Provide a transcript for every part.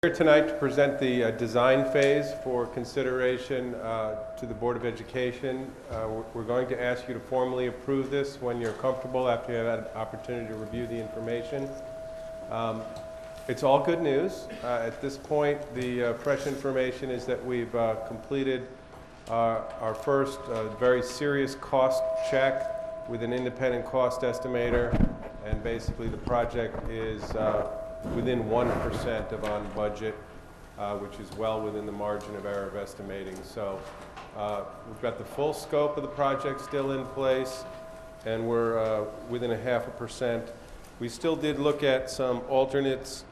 Here tonight to present the design phase for consideration to the Board of Education. We're going to ask you to formally approve this when you're comfortable after you have had an opportunity to review the information. It's all good news. At this point, the fresh information is that we've completed our first very serious cost check with an independent cost estimator, and basically the project is within 1% of on budget, which is well within the margin of error of estimating. So we've got the full scope of the project still in place, and we're within 0.5%. We still did look at some alternates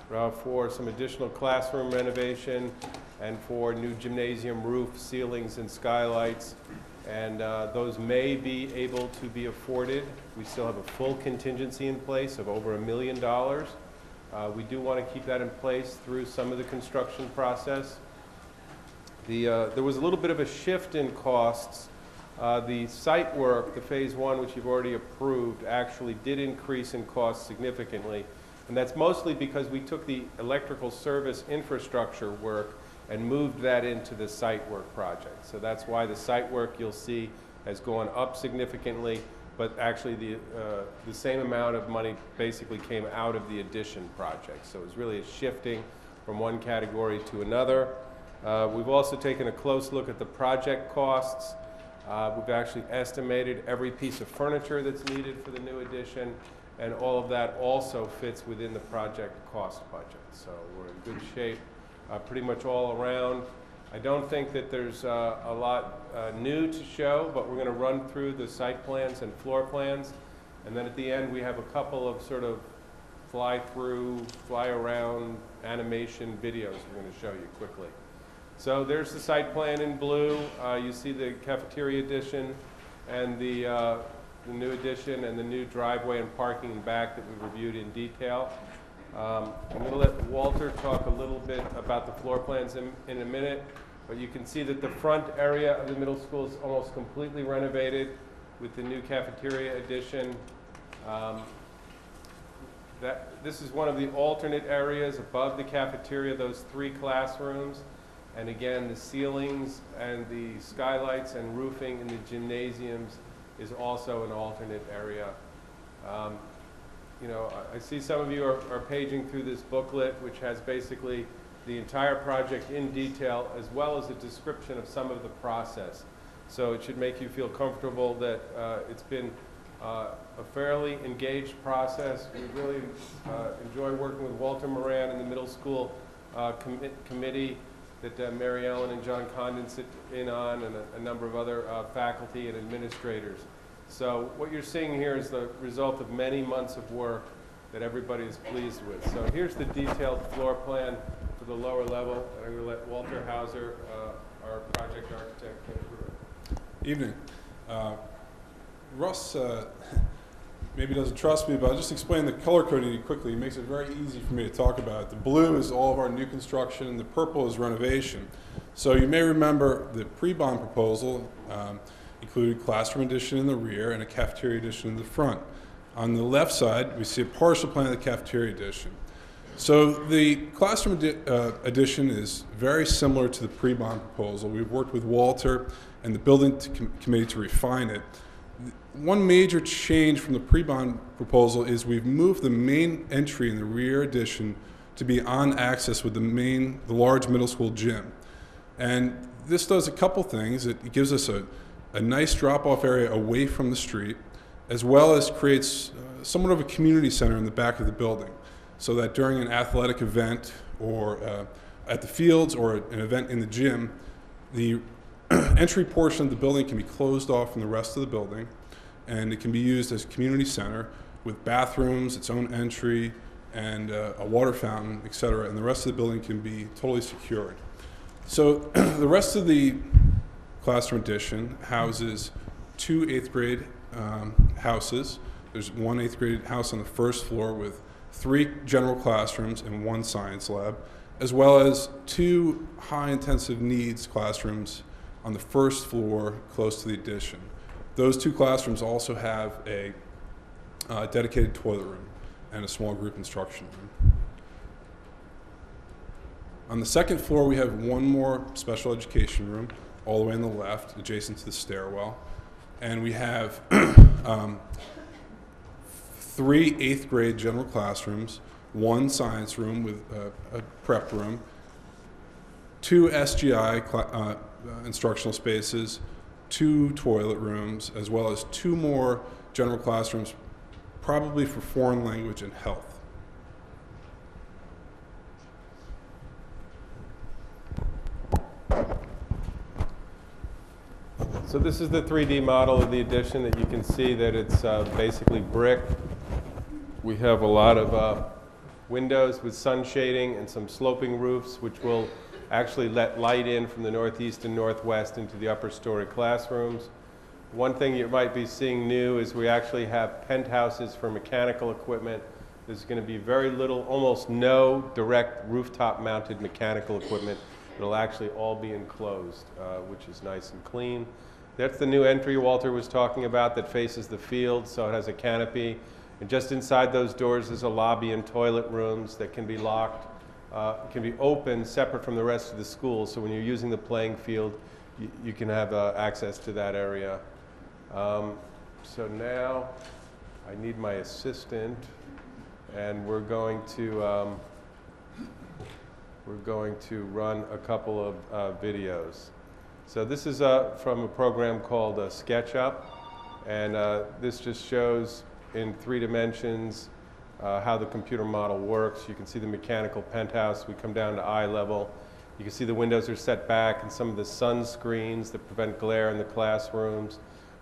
for some additional classroom renovation and for new gymnasium roof, ceilings, and skylights. And those may be able to be afforded. We still have a full contingency in place of over $1 million. We do want to keep that in place through some of the construction process. There was a little bit of a shift in costs. The site work, the phase one, which you've already approved, actually did increase in cost significantly. And that's mostly because we took the electrical service infrastructure work and moved that into the site work project. So that's why the site work you'll see has gone up significantly, but actually the same amount of money basically came out of the addition project. So it was really a shifting from one category to another. We've also taken a close look at the project costs. We've actually estimated every piece of furniture that's needed for the new addition, and all of that also fits within the project cost budget. So we're in good shape pretty much all around. I don't think that there's a lot new to show, but we're going to run through the site plans and floor plans. And then at the end, we have a couple of sort of fly-through, fly-around animation videos we're going to show you quickly. So there's the site plan in blue. You see the cafeteria addition and the new addition and the new driveway and parking in back that we reviewed in detail. I'm going to let Walter talk a little bit about the floor plans in a minute. But you can see that the front area of the middle school is almost completely renovated with the new cafeteria addition. This is one of the alternate areas above the cafeteria, those 3 classrooms. And again, the ceilings and the skylights and roofing in the gymnasiums is also an alternate area. You know, I see some of you are paging through this booklet, which has basically the entire project in detail, as well as a description of some of the process. So it should make you feel comfortable that it's been a fairly engaged process. We really enjoy working with Walter Moran and the middle school committee that Mary Ellen and John Condon sit in on, and a number of other faculty and administrators. So what you're seeing here is the result of many months of work that everybody is pleased with. So here's the detailed floor plan for the lower level, and I'm going to let Walter Hauser, our project architect, go through it. Evening. Russ maybe doesn't trust me, but I'll just explain the color coding quickly. It makes it very easy for me to talk about it. The blue is all of our new construction, the purple is renovation. So you may remember the pre-bond proposal included classroom addition in the rear and a cafeteria addition in the front. On the left side, we see a partial plan of the cafeteria addition. So the classroom addition is very similar to the pre-bond proposal. We've worked with Walter and the building committee to refine it. One major change from the pre-bond proposal is we've moved the main entry in the rear addition to be on access with the large middle school gym. And this does a couple things. It gives us a nice drop-off area away from the street, as well as creates somewhat of a community center in the back of the building, so that during an athletic event or at the fields or an event in the gym, the entry portion of the building can be closed off from the rest of the building, and it can be used as a community center with bathrooms, its own entry, and a water fountain, et cetera, and the rest of the building can be totally secured. So the rest of the classroom addition houses 2 8th grade houses. There's 1 8th grade house on the first floor with 3 general classrooms and 1 science lab, as well as 2 high intensive needs classrooms on the first floor close to the addition. Those 2 classrooms also have a dedicated toilet room and a small group instruction room. On the second floor, we have one more special education room, all the way on the left, adjacent to the stairwell. And we have 3 8th grade general classrooms, 1 science room with a prep room, 2 SGI instructional spaces, 2 toilet rooms, as well as 2 more general classrooms, probably for foreign language and health. So this is the 3D model of the addition that you can see that it's basically brick. We have a lot of windows with sun shading and some sloping roofs, which will actually let light in from the northeast and northwest into the upper story classrooms. One thing you might be seeing new is we actually have penthouses for mechanical equipment. There's going to be very little, almost no direct rooftop mounted mechanical equipment. It'll actually all be enclosed, which is nice and clean. That's the new entry Walter was talking about that faces the field, so it has a canopy. And just inside those doors is a lobby and toilet rooms that can be locked, can be open separate from the rest of the school. So when you're using the playing field, you can have access to that area. So now I need my assistant, and we're going to run a couple of videos. So this is from a program called SketchUp, and this just shows in 3 dimensions how the computer model works. You can see the mechanical penthouse. We come down to eye level. You can see the windows are set back and some of the sun screens that prevent glare in the classrooms.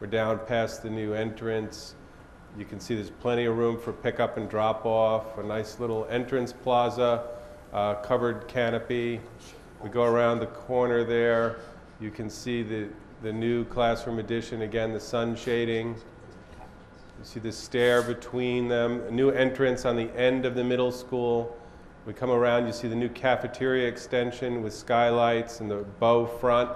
We're down past the new entrance. You can see there's plenty of room for pickup and drop off, a nice little entrance plaza, covered canopy. We go around the corner there. You can see the new classroom addition, again, the sun shading. You see the stair between them, a new entrance on the end of the middle school. We come around, you see the new cafeteria extension with skylights and the bow front.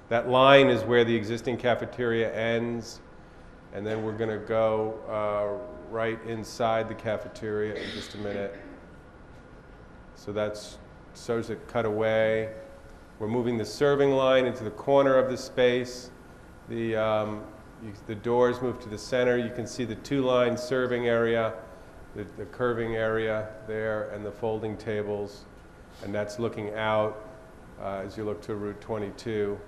That line is where the existing cafeteria ends. And then we're going to go right inside the cafeteria in just a minute. So that shows it cut away. We're moving the serving line into the corner of the space. The doors move to the center. You can see the 2-line serving area, the curving area there, and the folding tables. And that's looking out as you look to Route 22.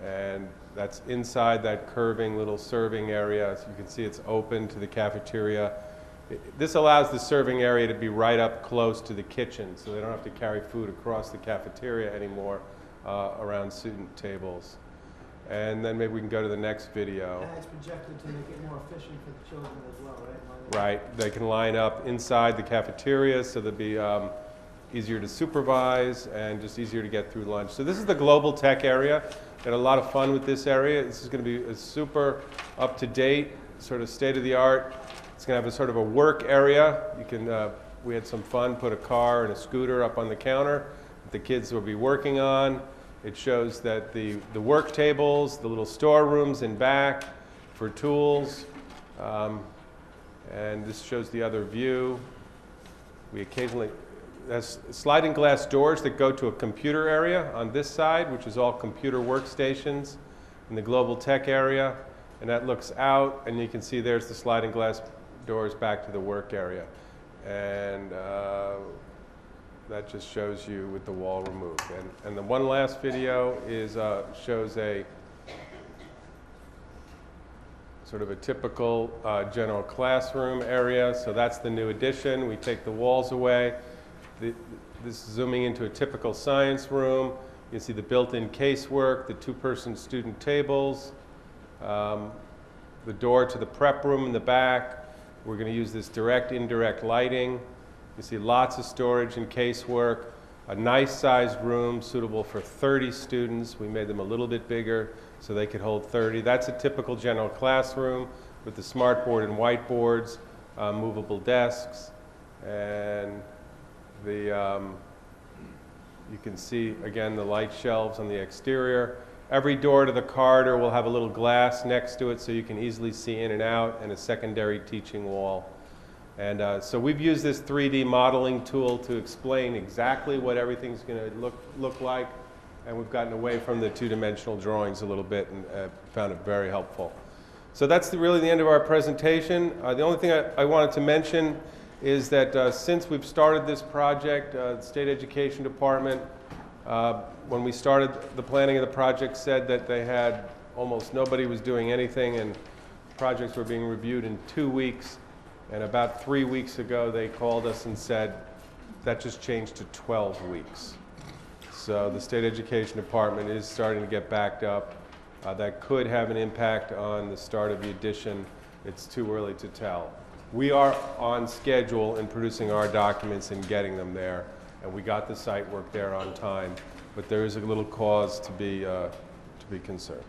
And that's inside that curving little serving area. As you can see, it's open to the cafeteria. This allows the serving area to be right up close to the kitchen, so they don't have to carry food across the cafeteria anymore around student tables. And then maybe we can go to the next video. And it's projected to make it more efficient for the children as well, right? Right. They can line up inside the cafeteria, so they'll be easier to supervise and just easier to get through lunch. So this is the global tech area. Got a lot of fun with this area. This is going to be a super up-to-date, sort of state-of-the-art. It's going to have a sort of a work area. You can, we had some fun, put a car and a scooter up on the counter that the kids will be working on. It shows that the work tables, the little storerooms in back for tools, and this shows the other view. We occasionally, there's sliding glass doors that go to a computer area on this side, which is all computer workstations in the global tech area, and that looks out, and you can see there's the sliding glass doors back to the work area. And that just shows you with the wall removed. And the one last video is shows a sort of a typical general classroom area. So that's the new addition. We take the walls away. This is zooming into a typical science room. You can see the built-in casework, the 2-person student tables, the door to the prep room in the back. We're going to use this direct, indirect lighting. You see lots of storage and casework, a nice sized room suitable for 30 students. We made them a little bit bigger so they could hold 30. That's a typical general classroom with the smartboard and whiteboards, movable desks, and you can see again the light shelves on the exterior. Every door to the corridor will have a little glass next to it so you can easily see in and out, and a secondary teaching wall. And so we've used this 3D modeling tool to explain exactly what everything's going to look like, and we've gotten away from the two-dimensional drawings a little bit and found it very helpful. So that's really the end of our presentation. The only thing I wanted to mention is that since we've started this project, the State Education Department, when we started the planning of the project, said that they had almost nobody was doing anything and projects were being reviewed in 2 weeks. And about 3 weeks ago, they called us and said that just changed to 12 weeks. So the State Education Department is starting to get backed up. That could have an impact on the start of the addition. It's too early to tell. We are on schedule in producing our documents and getting them there, and we got the site work there on time, but there is a little cause to be concerned.